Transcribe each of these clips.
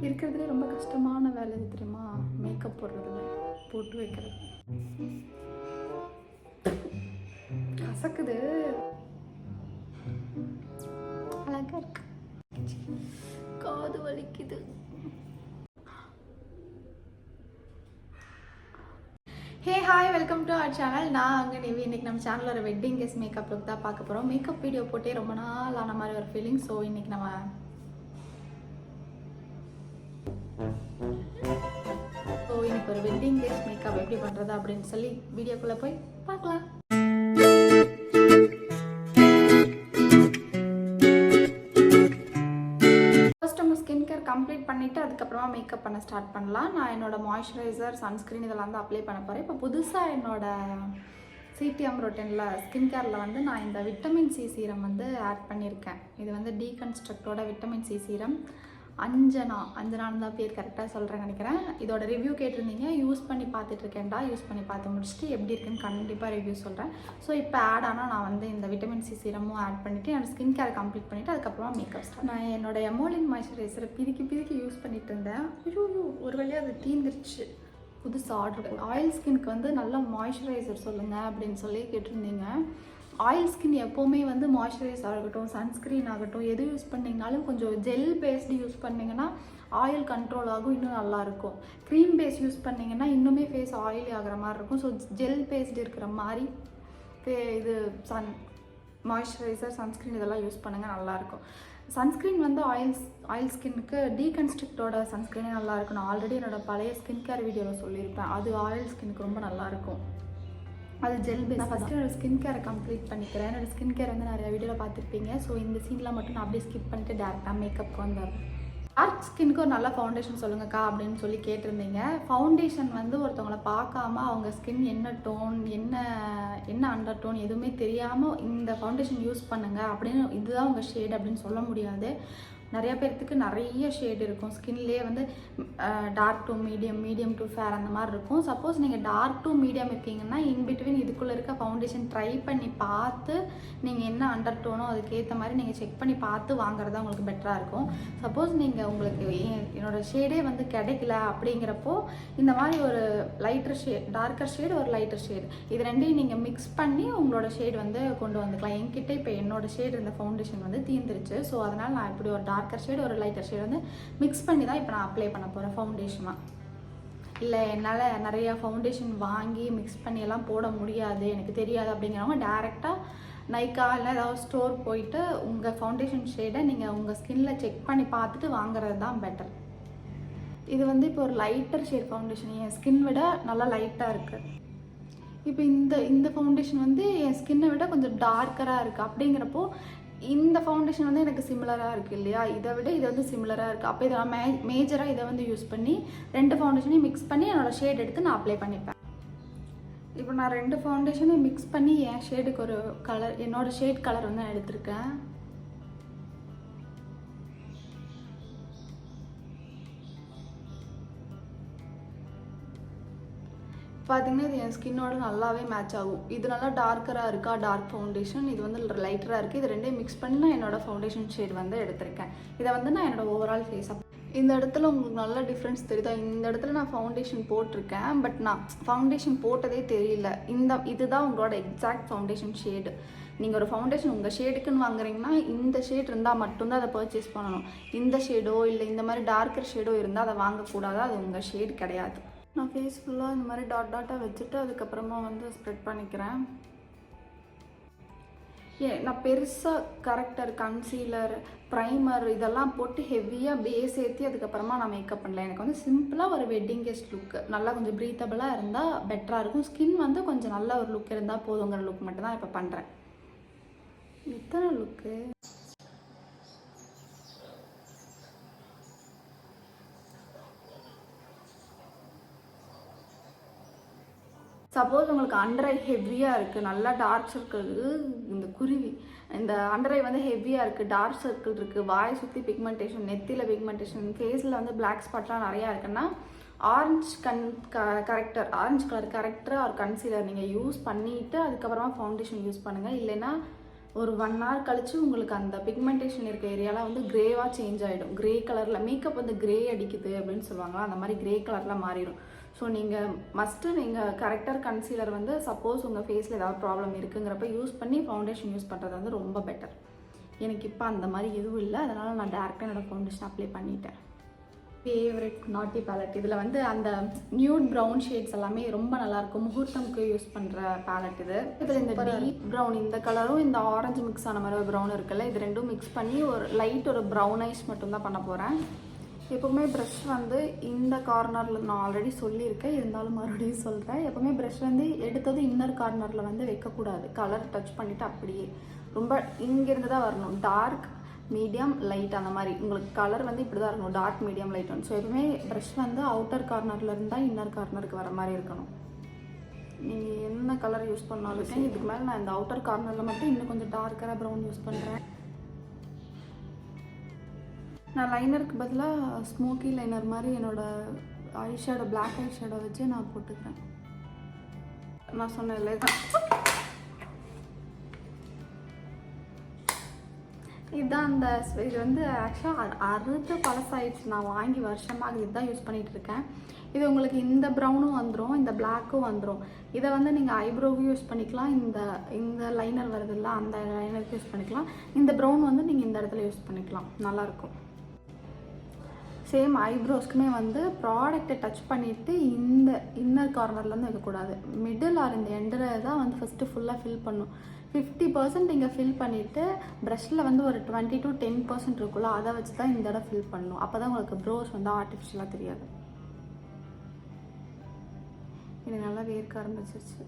இருக்கிறதுலே ரொம்ப கஷ்டமான வேலை எது தெரியுமா? மேக்கப் போடுறதுல போட்டு வைக்கிறது. கசக்குது. அழகா இருக்கு. காது வலிக்குது. Hey hi, welcome to our channel. நான் அங்கே நிவி. இன்றைக்கி நம்ம சேனலில் ஒரு வெட்டிங் கெஸ் மேக்கப் லுக் தான் பார்க்க போகிறோம். மேக்கப் வீடியோ போட்டே ரொம்ப நாள் ஆன மாதிரி ஒரு ஃபீலிங். ஸோ இன்றைக்கி நம்ம ஒரு வெட்டிங் கெஸ் மேக்கப் எப்படி பண்ணுறது அப்படின்னு சொல்லி வீடியோக்குள்ளே போய் பார்க்கலாம். ஸ்கின் கேர் கம்ப்ளீட் பண்ணிவிட்டு அதுக்கப்புறமா மேக்கப் பண்ண ஸ்டார்ட் பண்ணலாம். நான் என்னோட மாய்ஸ்சரைசர், சன்ஸ்க்ரீன் இதெல்லாம் வந்து அப்ளை பண்ண போகிறேன். இப்போ புதுசாக என்னோட சிடிஎம் ரொட்டீனில் ஸ்கின் கேரில் வந்து நான் இந்த விட்டமின் சி சீரம் வந்து ஆட் பண்ணியிருக்கேன். இது வந்து டீகன்ஸ்ட்ரக்டோட விட்டமின் சி சீரம். அஞ்சனான்னு தான் பேர் கரெக்டாக சொல்கிறேன்னு நினைக்கிறேன். இதோட ரிவ்யூ கேட்டிருந்தீங்க. யூஸ் பண்ணி பார்த்துட்ருக்கேன்டா. யூஸ் பண்ணி பார்த்து முடிச்சுட்டு எப்படி இருக்குன்னு கண்டிப்பாக ரிவ்யூ சொல்கிறேன். ஸோ இப்போ ஆட் ஆனால் நான் வந்து இந்த விட்டமின் சி சீரமும் ஆட் பண்ணிவிட்டு என்னோட ஸ்கின் கேரை கம்ப்ளீட் பண்ணிவிட்டு அதுக்கப்புறமா மேக்கப் ஸ்டார்ட். நான் என்னோட எமோலின் மாய்ஸ்சரைசரை பிரிக்கி யூஸ் பண்ணிட்டு இருந்தேன். ஒரு வழியாக அது தீந்துருச்சு. புதுசாக ஆர்டர். ஆயில் ஸ்கின்க்கு வந்து நல்ல மாய்ஸ்சரைசர் சொல்லுங்கள் அப்படின்னு சொல்லி கேட்டிருந்தீங்க. ஆயில் ஸ்கின் எப்போவுமே வந்து மாய்ஸ்சரைசர் ஆகட்டும், சன்ஸ்க்ரீன் ஆகட்டும், எது யூஸ் பண்ணிங்கனாலும் கொஞ்சம் ஜெல் பேஸ்டு யூஸ் பண்ணிங்கன்னா ஆயில் கண்ட்ரோல் ஆகும், இன்னும் நல்லாயிருக்கும். க்ரீம் பேஸ் யூஸ் பண்ணிங்கன்னா இன்னுமே ஃபேஸ் ஆயிலி ஆகிற மாதிரி இருக்கும். ஸோ ஜெல் பேஸ்டு இருக்கிற மாதிரி இது மாய்ஸ்சரைசர், சன்ஸ்க்ரீன் இதெல்லாம் யூஸ் பண்ணுங்கள், நல்லாயிருக்கும். சன்ஸ்க்ரீன் வந்து ஆயில் ஸ்கின்னுக்கு டீகன்ஸ்ட்ரக்டோட சன்ஸ்க்ரீனே நல்லாயிருக்கும். நான் ஆல்ரெடி என்னோடய பழைய ஸ்கின் கேர் வீடியோவில் சொல்லியிருப்பேன். அது ஆயில் ஸ்கின்னுக்கு ரொம்ப நல்லாயிருக்கும். அது ஜெல் பேஸ். நான் ஃபஸ்ட்டு என்னோடய ஸ்கின் கேரை கம்ப்ளீட் பண்ணிக்கிறேன். என்னோடய ஸ்கின் கேர் வந்து நிறையா வீடியோவில் பார்த்துருப்பீங்க. ஸோ இந்த சீனில் மட்டும் நான் அப்படியே ஸ்கிப் பண்ணிட்டு டேரெக்டாக மேக்கப்க்கு வந்துடுறேன். டார்க் ஸ்கின்க்கு ஒரு நல்ல ஃபவுண்டேஷன் சொல்லுங்கக்கா அப்படின்னு சொல்லி கேட்டிருந்தீங்க. ஃபவுண்டேஷன் வந்து ஒருத்தவங்களை பார்க்காம அவங்க ஸ்கின் என்ன டோன், என்ன அண்டர் டோன் எதுவுமே தெரியாமல் இந்த ஃபவுண்டேஷன் யூஸ் பண்ணுங்கள் அப்படின்னு, இதுதான் உங்கள் ஷேட் அப்படின்னு சொல்ல முடியாது. நிறைய பேர்த்துக்கு நிறைய ஷேட் இருக்கும். ஸ்கின்லேயே வந்து dark to medium, medium to fair அந்த மாதிரி இருக்கும். சப்போஸ் நீங்கள் டார்க் டு மீடியம் இருக்கீங்கன்னா இன்பிட்வீன் இதுக்குள்ளே இருக்க ஃபவுண்டேஷன் ட்ரை பண்ணி பார்த்து நீங்கள் என்ன அண்டர் டோனோ அதுக்கேற்ற மாதிரி நீங்கள் செக் பண்ணி பார்த்து வாங்குறது தான் உங்களுக்கு பெட்டராக இருக்கும். சப்போஸ் நீங்கள் உங்களுக்கு என்னோடய ஷேடே வந்து கிடைக்கல அப்படிங்கிறப்போ இந்த மாதிரி ஒரு லைட்டர் ஷேட், டார்க்கர் ஷேடு, ஒரு லைட்டர் ஷேடு, இது ரெண்டையும் நீங்கள் மிக்ஸ் பண்ணி உங்களோட ஷேடு வந்து கொண்டு வந்துக்கலாம். என்கிட்ட இப்போ என்னோடய ஷேடு இருந்த ஃபவுண்டேஷன் வந்து தீர்ந்துருச்சு. ஸோ அதனால் நான் இப்படி ஒரு டார்க்கர் ஷேடு, ஒரு லைட்டர் ஷேடு வந்து மிக்ஸ் பண்ணி தான் இப்போ நான் அப்ளை பண்ண போகிறேன் ஃபவுண்டேஷனாக. இல்லை என்னால் நிறையா ஃபவுண்டேஷன் வாங்கி மிக்ஸ் பண்ணியெல்லாம் போட முடியாது, எனக்கு தெரியாது அப்படிங்கிறவங்க டேரெக்டாக நைக்கா இல்லை ஏதாவது ஸ்டோர் போயிட்டு உங்கள் ஃபவுண்டேஷன் ஷேடை நீங்கள் உங்கள் ஸ்கின்னில் செக் பண்ணி பார்த்துட்டு வாங்குறது தான் பெட்டர். இது வந்து இப்போ ஒரு லைட்டர் ஷேட் ஃபவுண்டேஷன், என் ஸ்கின் விட நல்லா லைட்டாக இருக்குது. இப்போ இந்த ஃபவுண்டேஷன் வந்து என் ஸ்கின்னை விட கொஞ்சம் டார்க்கராக இருக்குது. அப்படிங்கிறப்போ இந்த ஃபவுண்டேஷன் வந்து எனக்கு சிமிலராக இருக்குது இல்லையா, இதை விட இது வந்து சிமிலராக இருக்குது. அப்போ இதை நான் மேஜராக இதை வந்து யூஸ் பண்ணி ரெண்டு ஃபவுண்டேஷனையும் மிக்ஸ் பண்ணி என்னோடய ஷேட் எடுத்து நான் அப்ளை பண்ணிப்பேன். இப்போ நான் ரெண்டு ஃபவுண்டேஷனையும் மிக்ஸ் பண்ணி என் ஷேடுக்கு ஒரு கலர், என்னோடய ஷேட் கலர் வந்து நான் எடுத்திருக்கேன். பார்த்தீங்கன்னா இது என் ஸ்கின்னோட நல்லாவே மேட்ச் ஆகும். இது நல்லா டார்க்கராக இருக்கா டார்க் ஃபவுண்டேஷன், இது வந்து லைட்டராக இருக்குது. இது ரெண்டையும் மிக்ஸ் பண்ணி நான் என்னோடய ஃபவுண்டேஷன் ஷேட் வந்து எடுத்திருக்கேன். இதை வந்து நான் என்னோடய ஓவரால் ஃபேஸாக இந்த இடத்துல உங்களுக்கு நல்ல டிஃப்ரென்ஸ் தெரியுதா? இந்த இடத்துல நான் ஃபவுண்டேஷன் போட்டிருக்கேன், பட் நான் ஃபவுண்டேஷன் போட்டதே தெரியல. இதுதான் உங்களோட எக்ஸாக்ட் ஃபவுண்டேஷன் ஷேடு. நீங்கள் ஒரு ஃபவுண்டேஷன் உங்கள் ஷேடுக்குன்னு வாங்குறீங்கன்னா இந்த ஷேட் இருந்தால் மட்டும்தான் அதை பர்ச்சேஸ் பண்ணணும். இந்த ஷேடோ இல்லை இந்த மாதிரி டார்க்கர் ஷேடோ இருந்தால் அதை வாங்கக்கூடாது, அது உங்கள் ஷேடு கிடையாது. நான் ஃபேஸ் ஃபுல்லாக இந்த மாதிரி டாட்டாக வச்சுட்டு அதுக்கப்புறமா வந்து ஸ்ப்ரெட் பண்ணிக்கிறேன். நான் பெருசாக கரெக்டர், கன்சீலர், ப்ரைமர் இதெல்லாம் போட்டு ஹெவியாக பேஸ் ஏற்றி அதுக்கப்புறமா நான் மேக்கப் பண்ணல. எனக்கு வந்து சிம்பிளாக ஒரு வெட்டிங் கெஸ்ட் லுக்கு நல்லா கொஞ்சம் ப்ரீத்தபிளாக இருந்தால் பெட்டராக இருக்கும். ஸ்கின் வந்து கொஞ்சம் நல்ல ஒரு லுக் இருந்தால் போதுங்கிற லுக் மட்டும் தான் இப்போ பண்ணுறேன். இத்தனை லுக்கு சப்போஸ் உங்களுக்கு அண்டர் ஐ ஹெவியாக இருக்குது, நல்லா டார்க் சர்க்கிள், இந்த குருவி இந்த அண்டர் ஐ வந்து ஹெவியாக இருக்குது, டார்க் சர்க்கிள் இருக்குது, வாய் சுற்றி பிக்மெண்டேஷன், நெத்தியில் பிக்மெண்டேஷன், ஃபேஸில் வந்து பிளாக் ஸ்பாட்லாம் நிறையா இருக்குன்னா ஆரஞ்சு கலர் கரெக்டர் ஒரு கன்சீலர் நீங்கள் யூஸ் பண்ணிவிட்டு அதுக்கப்புறமா ஃபவுண்டேஷன் யூஸ் பண்ணுங்கள். இல்லைன்னா ஒரு 1 hour கழிச்சு உங்களுக்கு அந்த பிக்மெண்டேஷன் இருக்க ஏரியாலாம் வந்து கிரேவாக சேஞ்ச் ஆகிடும். கிரே கலரில் மேக்கப் வந்து கிரே அடிக்குது அப்படின்னு சொல்லுவாங்க, அந்த மாதிரி கிரே கலரில் மாறிடும். ஸோ நீங்கள் மஸ்ட்டு நீங்கள் கரெக்டர் கன்சீலர் வந்து சப்போஸ் உங்கள் ஃபேஸில் ஏதாவது ப்ராப்ளம் இருக்குங்கிறப்ப யூஸ் பண்ணி ஃபவுண்டேஷன் யூஸ் பண்ணுறது வந்து ரொம்ப பெட்டர். எனக்கு இப்போ அந்த மாதிரி எதுவும் இல்லை, அதனால் நான் டேரெக்டாக என்னோடய ஃபவுண்டேஷன் அப்ளை பண்ணிட்டேன். ஃபேவரட் நாட்டி பேலட். இதில் வந்து அந்த நியூட் ப்ரௌன் ஷேட்ஸ் எல்லாமே ரொம்ப நல்லாயிருக்கும். முகூர்த்தம்க்கு யூஸ் பண்ணுற பேலட் இது. இதில் இந்த டீப் ப்ரௌன், இந்த கலரும் இந்த ஆரஞ்சு மிக்ஸ் ஆன மாதிரி ஒரு ப்ரௌன் இருக்குல்ல, இது ரெண்டும் மிக்ஸ் பண்ணி ஒரு லைட் ஒரு ப்ரௌனைஸ் மட்டும்தான் பண்ண போகிறேன். எப்போவுமே ப்ரஷ் வந்து இந்த கார்னரில் நான் ஆல்ரெடி சொல்லியிருக்கேன், இருந்தாலும் மறுபடியும் சொல்கிறேன். எப்போவுமே ப்ரஷ் வந்து எடுத்தது இன்னர் கார்னரில் வந்து வைக்கக்கூடாது. கலர் டச் பண்ணிவிட்டு அப்படியே ரொம்ப இங்கேருந்து தான் வரணும். டார்க், மீடியம், லைட் அந்த மாதிரி உங்களுக்கு கலர் வந்து இப்படி தான் இருக்கணும். டார்க், மீடியம், லைட் ஒன்று. ஸோ எப்பவுமே ப்ரஷ் வந்து அவுட்டர் கார்னரில் இருந்தால் இன்னர் கார்னருக்கு வர மாதிரி இருக்கணும். நீங்கள் என்ன கலர் யூஸ் பண்ணாலும் சரி, இதுக்கு மேலே நான் இந்த அவுட்டர் கார்னரில் மட்டும் இன்னும் கொஞ்சம் டார்க்கராக ப்ரௌன் யூஸ் பண்ணுறேன். நான் லைனருக்கு பதிலாக ஸ்மோக்கி லைனர் மாதிரி என்னோடய ஐஷேடோ, பிளாக் ஐஷேடோ வச்சு நான் போட்டுக்கிறேன். நான் சொன்னதில்ல இதுதான் அந்த இது வந்து ஆக்சுவலாக அறுத்து பழசாயிடுச்சு. நான் வாங்கி வருஷமாக இதுதான் யூஸ் பண்ணிகிட்டு இருக்கேன். இது உங்களுக்கு இந்த ப்ரௌனும் வந்துடும், இந்த பிளாக்கும் வந்துடும். இதை வந்து நீங்கள் ஐப்ரோவுக்கும் யூஸ் பண்ணிக்கலாம். இந்த லைனர் வருதுல்ல, அந்த லைனருக்கு யூஸ் பண்ணிக்கலாம். இந்த ப்ரௌன் வந்து நீங்கள் இந்த இடத்துல யூஸ் பண்ணிக்கலாம், நல்லாயிருக்கும். சேம் ஐப்ரோஸ்க்குமே வந்து ப்ராடக்டை டச் பண்ணிவிட்டு இந்த இன்னர் கார்னர்லேருந்து வைக்கக்கூடாது. மிடில் ஆர் இந்த எண்டில் தான் வந்து ஃபஸ்ட்டு ஃபுல்லாக ஃபில் பண்ணும். 50% இங்கே ஃபில் பண்ணிவிட்டு ப்ரஷில் வந்து ஒரு 20 to 10% இருக்குல்ல, அதை வச்சு தான் இந்த இடம் ஃபில் பண்ணணும். அப்போ தான் உங்களுக்கு ப்ரோஸ் வந்து ஆர்டிஃபிஷியலாக தெரியாது. இது நல்லா வேர்க்க ஆரம்பிச்சிருச்சு.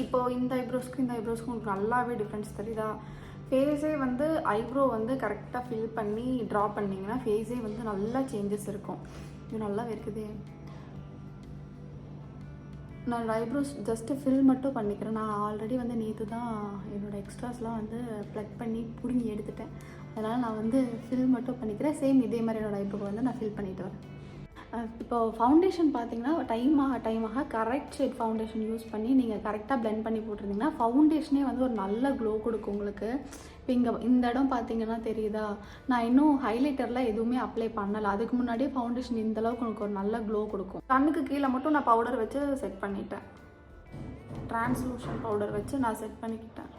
இப்போது இந்த ஐப்ரோஸ்க்கு இந்த ஐப்ரோஸ்க்கு உங்களுக்கு நல்லாவே டிஃப்ரென்ஸ் தெரியுதா? ஃபேஸே வந்து ஐப்ரோ வந்து கரெக்டாக ஃபில் பண்ணி ட்ரா பண்ணிங்கன்னா ஃபேஸே வந்து நல்லா சேஞ்சஸ் இருக்கும். இது நல்லா இருக்குது. நான் ஐப்ரோஸ் ஜஸ்ட்டு ஃபில் மட்டும் பண்ணிக்கிறேன். நான் ஆல்ரெடி வந்து நேற்று தான் என்னோடய எக்ஸ்ட்ராஸ்லாம் வந்து ப்ளக் பண்ணி பிடுங்கி எடுத்துட்டேன். அதனால் நான் வந்து ஃபில் மட்டும் பண்ணிக்கிறேன். சேம் இதே மாதிரி என்னோடய ஐப்ரோ வந்து நான் ஃபில் பண்ணிட்டு வரேன். இப்போ ஃபவுண்டேஷன் பார்த்தீங்கன்னா டைமாக கரெக்ட் ஷேட் ஃபவுண்டேஷன் யூஸ் பண்ணி நீங்கள் கரெக்டாக பிளெண்ட் பண்ணி போட்டிருந்தீங்கன்னா ஃபவுண்டேஷனே வந்து ஒரு நல்ல க்ளோ கொடுக்கும் உங்களுக்கு. இப்போ இங்கே இந்த இடம் பார்த்தீங்கன்னா தெரியுதா, நான் இன்னும் ஹைலைட்டர்லாம் எதுவுமே அப்ளை பண்ணலை. அதுக்கு முன்னாடியே ஃபவுண்டேஷன் இந்தளவுக்கு எனக்கு ஒரு நல்ல க்ளோ கொடுக்கும். கண்ணுக்கு கீழே மட்டும் நான் பவுடர் வச்சு செட் பண்ணிட்டேன். ட்ரான்ஸ்லூஷன் பவுடர் வச்சு நான் செட் பண்ணிக்கிட்டேன்.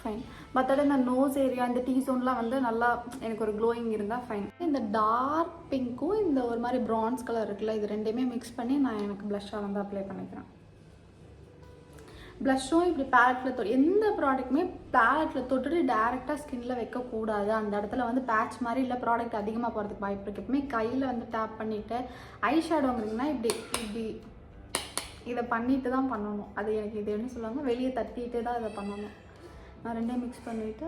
ஃபைன். மற்றபடி இந்த நோஸ் ஏரியா, இந்த டீ ஜோன்லாம் வந்து நல்லா எனக்கு ஒரு க்ளோயிங் இருந்தால் ஃபைன். இந்த டார்க் பிங்க்கும் இந்த ஒரு மாதிரி ப்ரான்ஸ் கலர் இருக்குல்ல, இது ரெண்டையுமே மிக்ஸ் பண்ணி நான் எனக்கு ப்ளஷ்ஷாக வந்து அப்ளை பண்ணிக்கிறேன். ப்ளஷ்ஷும் இப்படி பேலட்டில் எந்த ப்ராடக்ட்டுமே பேலட்டில் தொட்டுட்டு டேரெக்டாக ஸ்கின்னில் வைக்கக்கூடாது. அந்த இடத்துல வந்து பேட்ச் மாதிரி இல்லை ப்ராடக்ட் அதிகமாக போகிறதுக்கு வாய்ப்பு இருக்குது. எப்பவுமே கையில் வந்து டேப் பண்ணிவிட்டு ஐ ஷேடோங்கிறீங்கன்னா இப்படி இதை பண்ணிட்டு தான் பண்ணணும். அது எனக்கு இது என்ன சொல்லுவாங்க, வெளியே தட்டிட்டு தான் இதை பண்ணணும். நான் ரெண்டையும் மிக்ஸ் பண்ணிவிட்டு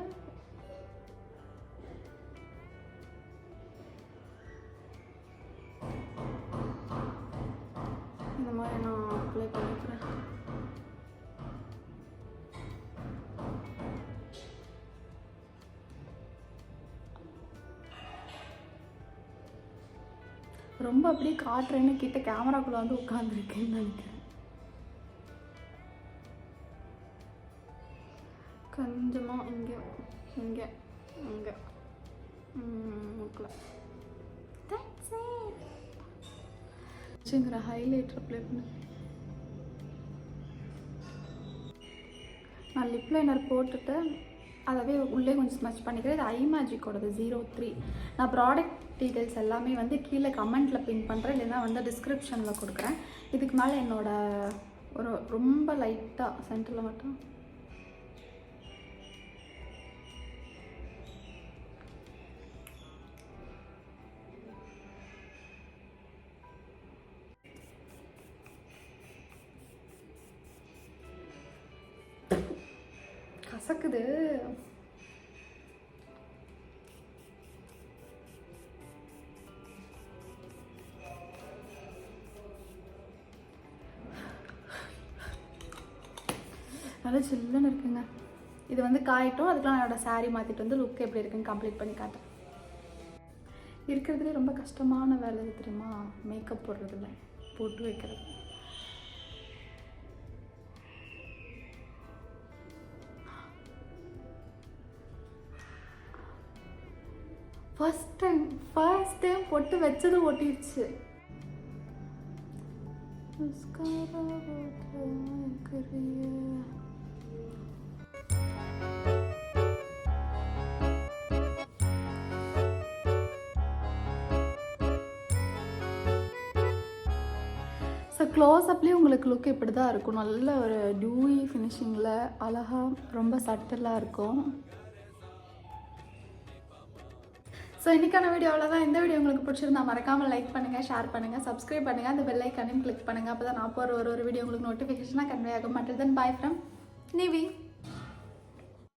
இந்த மாதிரி நான் அப்ளை பண்ணிக்கிறேன். ரொம்ப அப்படியே காட்டுறேன்னு கிட்ட கேமராக்குள்ளே வந்து உட்காந்துருக்கேன்னு நினைக்கிறேன். கொஞ்சமாக இங்கே இங்கே இங்கே மூக்கில் வச்சுங்கிற ஹைலைட்டர் அப்ளை பண்ண. நான் லிப் லைனர் போட்டுட்டு அதவே உள்ளே கொஞ்சம் ஸ்மச் பண்ணிக்கிறேன். இது ஐ மேஜிக்கோடது 03. நான் ப்ராடக்ட் டீட்டெயில்ஸ் எல்லாமே வந்து கீழே கமெண்ட்டில் பின் பண்ணுறேன், இல்லைன்னா வந்து டிஸ்கிரிப்ஷனில் கொடுக்குறேன். இதுக்கு மேலே என்னோடய ஒரு ரொம்ப லைட்டாக சென்டரில் மட்டும் கசக்குது. நல்லா சில்லுன்னு இருக்குங்க. இது வந்து காயட்டும், அதுக்கெலாம் என்னோடய saree மாற்றிட்டு வந்து லுக் எப்படி இருக்குன்னு கம்ப்ளீட் பண்ணி காட்டுறேன். இருக்கிறதுலே ரொம்ப கஷ்டமான வேலை எது தெரியுமா? மேக்கப் போடுறதில்ல, போட்டு வைக்கிறது. ஃபர்ஸ்ட் டைம் பொட்டு வச்சது ஒட்டிடுச்சு. ஸோ க்ளோஸ்அப்லேயே உங்களுக்கு லுக் இப்படி தான் இருக்கும். நல்ல ஒரு டியூயி ஃபினிஷிங்கில் அழகாக ரொம்ப சட்டிலாக இருக்கும். ஸோ இன்றைக்கான வீடியோ அவ்வளோதான். இந்த வீடியோ உங்களுக்கு பிடிச்சிருந்தா மறக்காமல் லைக் பண்ணுங்கள், ஷேர் பண்ணுங்கள், சப்ஸ்கிரைப் பண்ணுங்கள், அந்த பெல் ஐக்கானையும் கிளிக் பண்ணுங்கள். அப்போ தான் நான் போகிற ஒரு வீடியோ உங்களுக்கு நோட்டிஃபிகேஷனாக கன்வே ஆகும். மட்டும் தென் பாய் ஃப்ரம் நிவி.